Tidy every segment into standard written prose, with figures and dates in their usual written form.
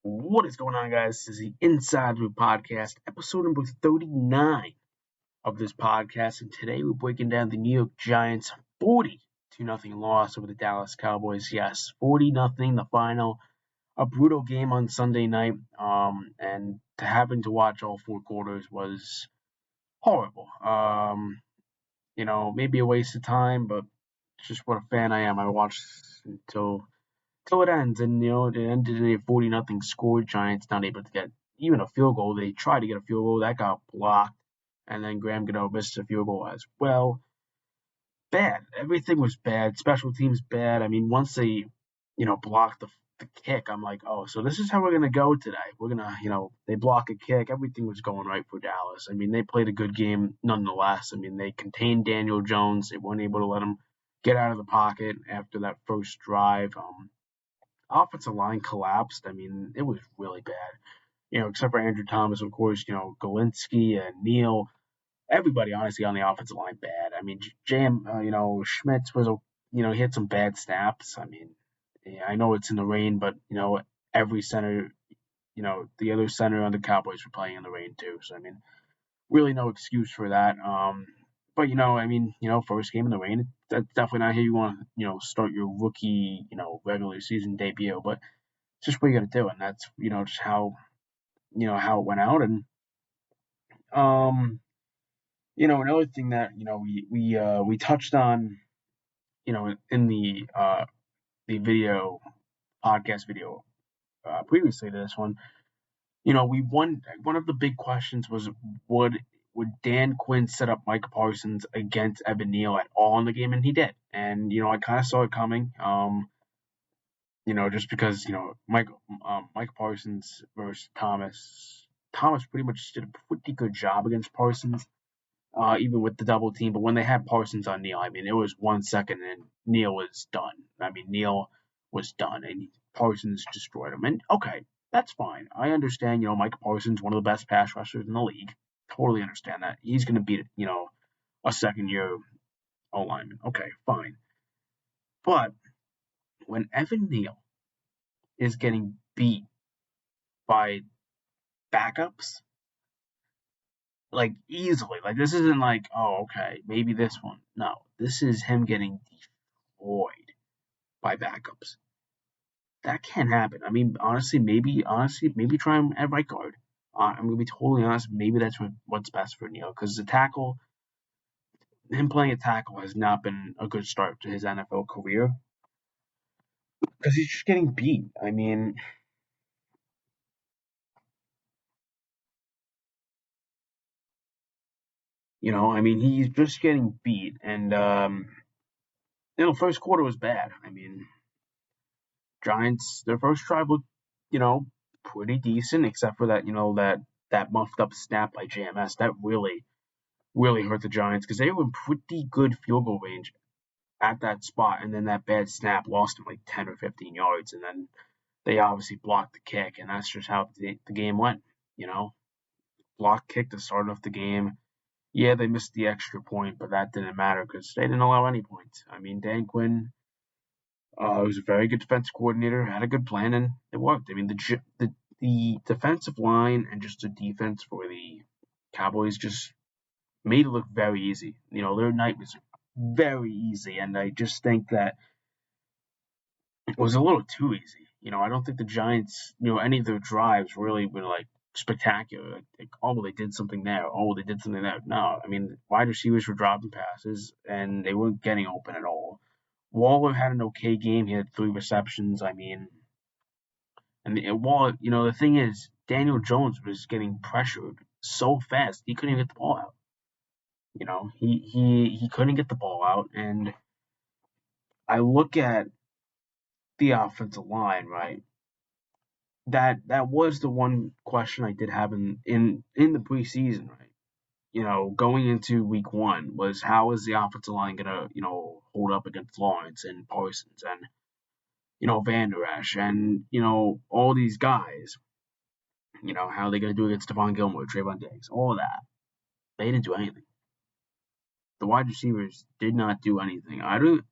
What is going on, guys? This is the Inside Loop Podcast, episode number 39 of this podcast. And today we're breaking down the New York Giants 40-0 loss over the Dallas Cowboys. Yes, 40-0, the final. A brutal game on Sunday night. And having to watch all four quarters was horrible. Maybe a waste of time, but it's just what a fan I am. I watched until it ends, and it ended in a 40-0 score. Giants not able to get even a field goal. They tried to get a field goal that got blocked, and then Graham Gano missed a field goal as well. Bad. Everything was bad. Special teams bad. I mean, once they blocked the kick, I'm like, oh, so this is how we're gonna go today. We're gonna they block a kick. Everything was going right for Dallas. I mean, they played a good game nonetheless. I mean, they contained Daniel Jones. They weren't able to let him get out of the pocket after that first drive. Offensive line collapsed. I mean, it was really bad. Except for Andrew Thomas, of course, Galinsky and Neal. Everybody, honestly, on the offensive line bad. I mean, Schmitz was, he had some bad snaps. I mean, yeah, I know it's in the rain, but, every center, the other center on the Cowboys were playing in the rain too. So, I mean, really no excuse for that. But first game in the rain, that's definitely not how you want to, start your rookie, regular season debut. But it's just what you got to do, and that's just how it went out. And another thing that we touched on, in the video podcast video previously to this one. One of the big questions was would Dan Quinn set up Micah Parsons against Evan Neal at all in the game, and he did. And I kind of saw it coming. Just because Mike Parsons versus Thomas. Thomas pretty much did a pretty good job against Parsons, even with the double team. But when they had Parsons on Neal, I mean, it was 1 second and Neal was done. I mean, Neal was done, and Parsons destroyed him. And okay, that's fine. I understand. Mike Parsons, one of the best pass rushers in the league. Totally understand that. He's going to beat a second-year O lineman. Okay, fine. But when Evan Neal is getting beat by backups, like easily, like this isn't like, oh, okay, maybe this one. No, this is him getting destroyed by backups. That can't happen. I mean, maybe try him at right guard. I'm gonna be totally honest. Maybe that's what's best for Neal, because him playing a tackle has not been a good start to his NFL career, because he's just getting beat. I mean, he's just getting beat, and first quarter was bad. I mean, Giants, their first drive looked, pretty decent, except for that muffed up snap by JMS. That really, really hurt the Giants, because they were in pretty good field goal range at that spot, and then that bad snap lost them like 10 or 15 yards, and then they obviously blocked the kick, and that's just how the game went. Block kick to start off the game. Yeah, they missed the extra point, but that didn't matter because they didn't allow any points. I mean, Dan Quinn was a very good defense coordinator, had a good plan, and it worked. I mean, the defensive line and just the defense for the Cowboys just made it look very easy. Their night was very easy, and I just think that it was a little too easy. I don't think the Giants, any of their drives really were like spectacular. Like, oh, they did something there. Oh, they did something there. No, I mean, wide receivers were dropping passes, and they weren't getting open at all. Waller had an okay game. He had 3 receptions. I mean, and Waller, the thing is, Daniel Jones was getting pressured so fast he couldn't even get the ball out. He couldn't get the ball out, and I look at the offensive line, right? That was the one question I did have in the preseason, right? Going into week 1 was, how is the offensive line gonna, hold up against Lawrence and Parsons and Van Der Esch and all these guys. How are they gonna do against Stephon Gilmore, Trayvon Diggs, all that? They didn't do anything. The wide receivers did not do anything. I don't,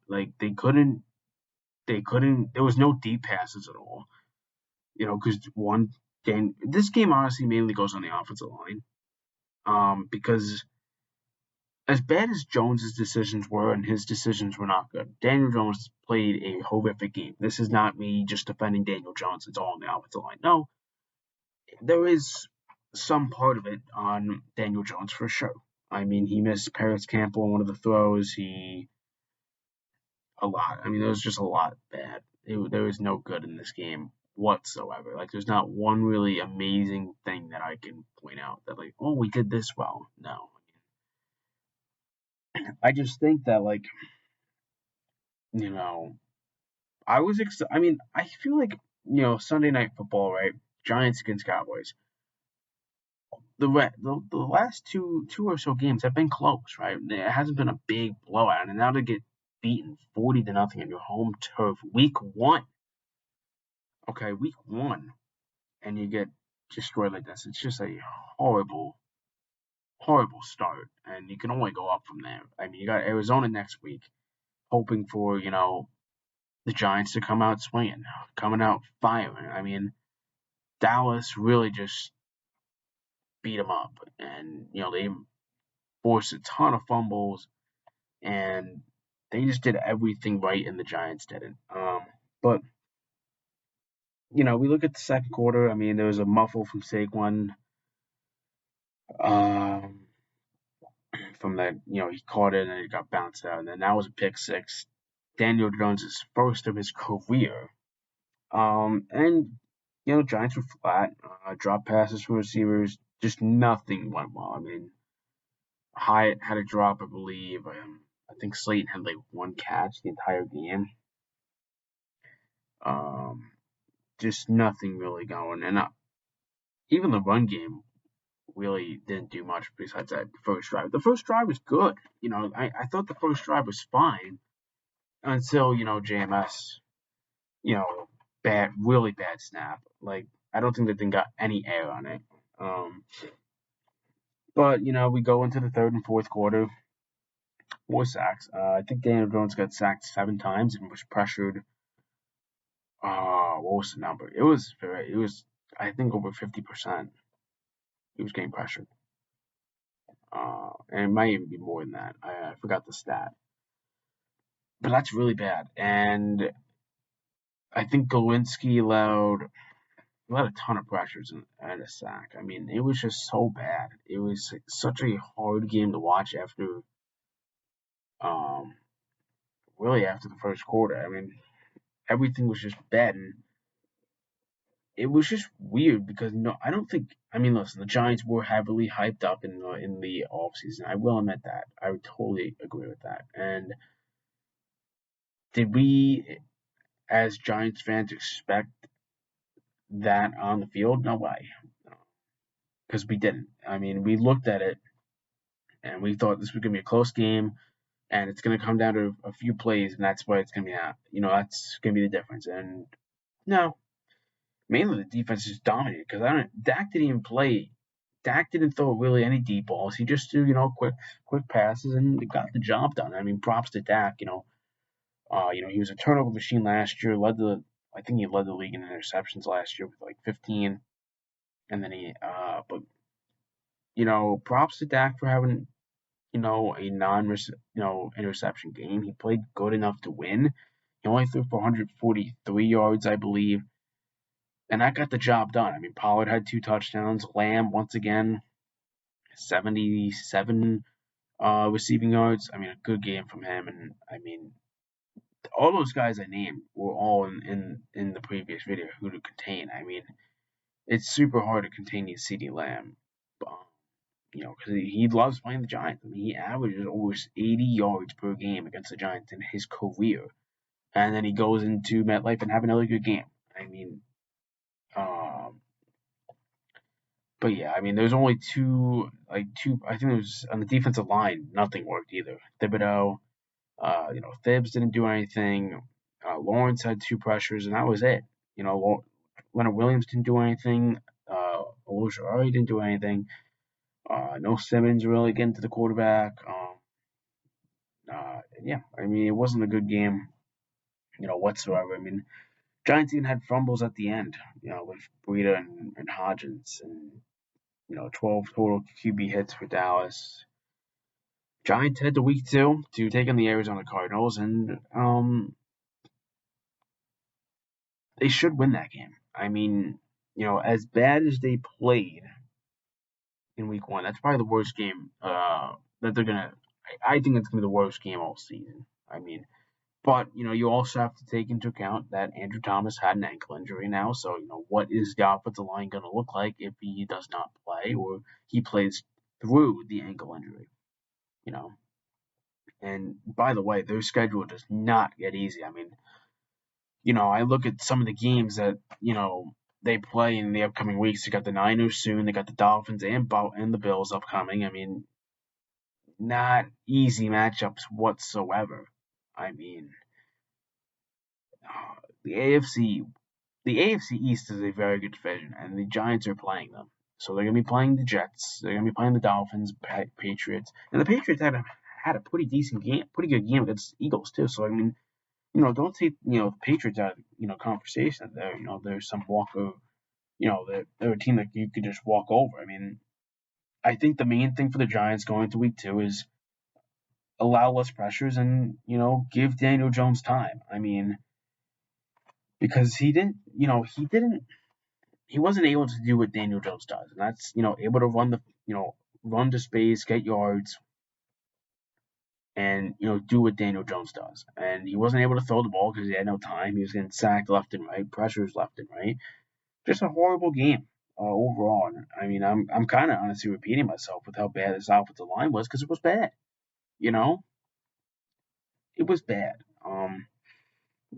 like they couldn't. There was no deep passes at all. because this game honestly mainly goes on the offensive line. Because as bad as Jones's decisions were, and his decisions were not good, Daniel Jones played a horrific game. This is not me just defending Daniel Jones. It's all on the offensive line. No, there is some part of it on Daniel Jones for sure. I mean, he missed Paris Campbell on one of the throws. A lot. I mean, there was just a lot bad. There was no good in this game whatsoever. Like, there's not one really amazing thing that I can point out that, like, oh, we did this well. No. I just think that, like, you know, I mean, I feel like, Sunday night football, right? Giants against Cowboys. The last two or so games have been close, right? It hasn't been a big blowout, and now to get beaten 40-0 on your home turf, week 1. Okay, week 1, and you get destroyed like this. It's just a horrible, horrible start, and you can only go up from there. I mean, you got Arizona next week, hoping for the Giants to come out swinging, coming out firing. I mean, Dallas really just beat them up, and they forced a ton of fumbles, and they just did everything right, and the Giants didn't. But we look at the second quarter. I mean, there was a muffle from Saquon. Um, from that, he caught it and it got bounced out, and then that was a pick six. Daniel Jones' first of his career. And Giants were flat. Drop passes from receivers, just nothing went well. I mean, Hyatt had a drop, I believe. I think Slayton had like one catch the entire game. Um, just nothing really going, and even the run game really didn't do much besides that first drive. The first drive was good. I thought the first drive was fine until JMS, you know, really bad snap. Like, I don't think that thing got any air on it. But we go into the third and fourth quarter. 4 sacks. I think Daniel Jones got sacked 7 times and was pressured. What was the number? It was I think over 50%. He was getting pressured. And it might even be more than that. I forgot the stat. But that's really bad. And I think Glowinski allowed a ton of pressures and a sack. I mean, it was just so bad. It was such a hard game to watch after, um, really after the first quarter. I mean, everything was just bad, and it was just weird because I don't think. I mean, listen, the Giants were heavily hyped up in the offseason. I will admit that. I would totally agree with that. And did we, as Giants fans, expect that on the field? No way, because we didn't. I mean, we looked at it and we thought this was going to be a close game, and it's going to come down to a few plays, and that's why it's going to be at. That's going to be the difference. And no, mainly the defense just dominated because Dak didn't even play. Dak didn't throw really any deep balls. He just threw quick passes and got the job done. I mean, props to Dak. He was a turnover machine last year. I think he led the league in interceptions last year with like 15, and then but props to Dak for having a interception game. He played good enough to win. He only threw for 143 yards, I believe, and that got the job done. I mean, Pollard had 2 touchdowns. Lamb, once again, 77 receiving yards. I mean, a good game from him. And I mean, all those guys I named were all in the previous video who to contain. I mean, it's super hard to contain CeeDee Lamb. Because he loves playing the Giants. I mean, he averages over 80 yards per game against the Giants in his career. And then he goes into MetLife and have another good game. I mean, but yeah, I mean, there's only two, I think it was on the defensive line, nothing worked either. Thibodeau, Thibs didn't do anything. Lawrence had 2 pressures, and that was it. Leonard Williams didn't do anything. Ojulari didn't do anything. No Simmons really getting to the quarterback. Yeah, I mean, it wasn't a good game, whatsoever. I mean, Giants even had fumbles at the end, with Breida and Hodgins, and 12 total QB hits for Dallas. Giants head to week 2 to take on the Arizona Cardinals, and they should win that game. I mean, as bad as they played in week 1, that's probably the worst game that they're gonna. I think it's gonna be the worst game all season. I mean, but you also have to take into account that Andrew Thomas had an ankle injury now. So what is the offensive line going to look like if he does not play or he plays through the ankle injury? You know, and by the way, their schedule does not get easy. I mean, I look at some of the games that they play in the upcoming weeks. They got the Niners soon. They got the Dolphins and the Bills upcoming. I mean, not easy matchups whatsoever. I mean, the AFC the AFC East is a very good division, and the Giants are playing them. So they're going to be playing the Jets. They're going to be playing the Dolphins, Patriots, and the Patriots had a pretty decent game, pretty good game against the Eagles too. So I mean, don't take the Patriots out of conversation. There, there's some walker. They're a team that you could just walk over. I mean, I think the main thing for the Giants going into week 2 is allow less pressures and give Daniel Jones time. I mean, because he wasn't able to do what Daniel Jones does, and that's able to run to space, get yards, and do what Daniel Jones does. And he wasn't able to throw the ball because he had no time. He was getting sacked left and right, pressures left and right. Just a horrible game overall. And, I mean, I'm kind of honestly repeating myself with how bad this offensive line was because it was bad. You know, it was bad.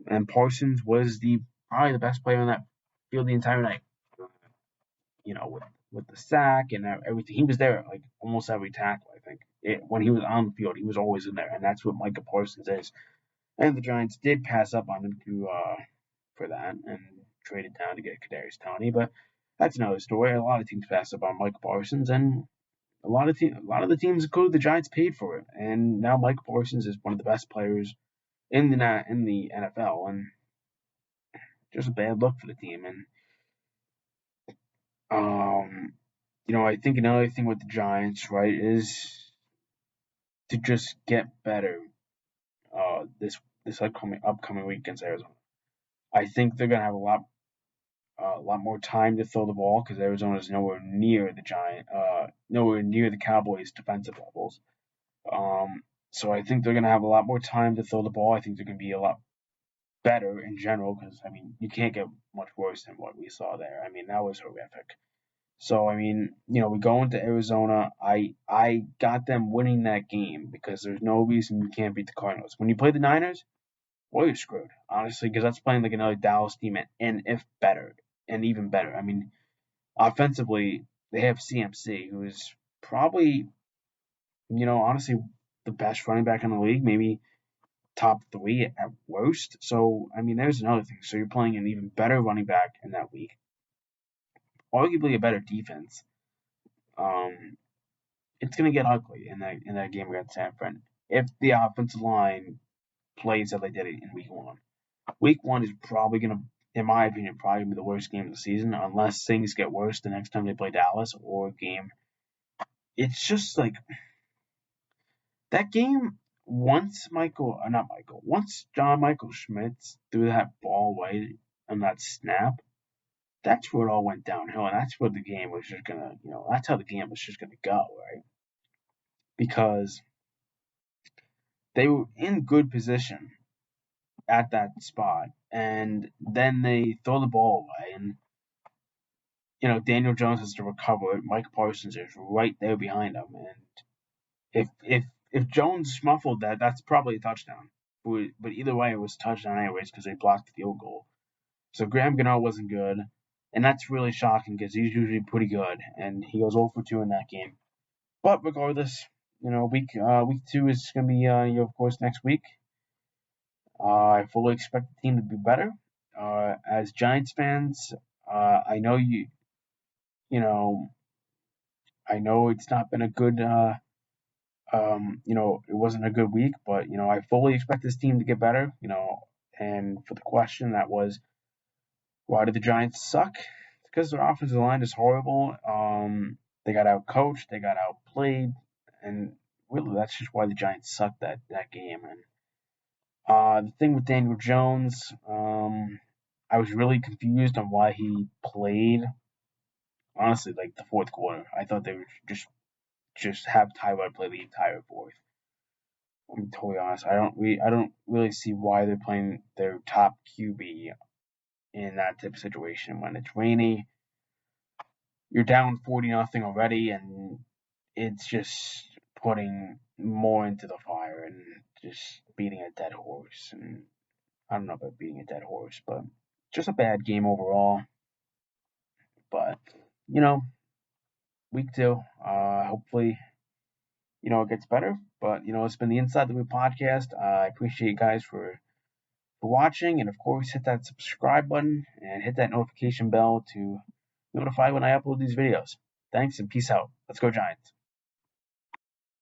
And Parsons was the probably the best player on that field the entire night. With the sack and everything. He was there like almost every tackle. I think when he was on the field, he was always in there, and that's what Micah Parsons is. And the Giants did pass up on him for that and traded down to get Kadarius Toney, but that's another story. A lot of teams passed up on Micah Parsons, and a lot of the teams, including the Giants, paid for it. And now Micah Parsons is one of the best players in the NFL, and just a bad look for the team. And um, I think another thing with the Giants, right, is to just get better this upcoming week against Arizona. I think they're gonna have a lot more time to throw the ball because Arizona is nowhere near the Cowboys' defensive levels. So I think they're gonna have a lot more time to throw the ball. I think they're gonna be a lot better in general because I mean you can't get much worse than what we saw there. I mean that was horrific. So I mean, we go into Arizona. I got them winning that game because there's no reason you can't beat the Cardinals. When you play the Niners, well, you're screwed, honestly, because that's playing like another Dallas team, and if better, and even better. I mean, offensively, they have CMC, who is probably, honestly, the best running back in the league, maybe top 3 at worst. So I mean, there's another thing. So you're playing an even better running back in that week, arguably a better defense. Um, it's going to get ugly in that game against San Fran if the offensive line plays as they did it in week 1. Week 1 is probably going to, in my opinion, probably be the worst game of the season unless things get worse the next time they play Dallas or a game. It's just like that game. Once John Michael Schmitz threw that ball away on that snap, that's where it all went downhill, and that's where the game was just gonna, that's how the game was just gonna go, right? Because they were in good position at that spot, and then they throw the ball away, and Daniel Jones has to recover it. Mike Parsons is right there behind him, and if Jones muffled that, that's probably a touchdown. But either way, it was a touchdown anyways because they blocked the field goal. So Graham Gano wasn't good, and that's really shocking because he's usually pretty good, and he goes 0 for 2 in that game. But regardless, week 2 is going to be of course next week. I fully expect the team to be better. As Giants fans, I know you know, I know it's not been a good, it wasn't a good week, but I fully expect this team to get better. And for the question that was, Why do the Giants suck? It's because their offensive line is horrible. They got outcoached, they got outplayed, and really that's just why the Giants sucked that game. And the thing with Daniel Jones, I was really confused on why he played. Honestly, like the fourth quarter, I thought they would just have Tyrod play the entire fourth. I'm totally honest. I don't really see why they're playing their top QB in that type of situation when it's rainy. You're down 40-0 already, and it's just putting more into the fire and just beating a dead horse. And I don't know about beating a dead horse, but just a bad game overall. But you know, week two, hopefully, it gets better. But it's been the Inside the Loop podcast. I appreciate you guys for watching, and of course, hit that subscribe button and hit that notification bell to notify when I upload these videos. Thanks and peace out. Let's go Giants.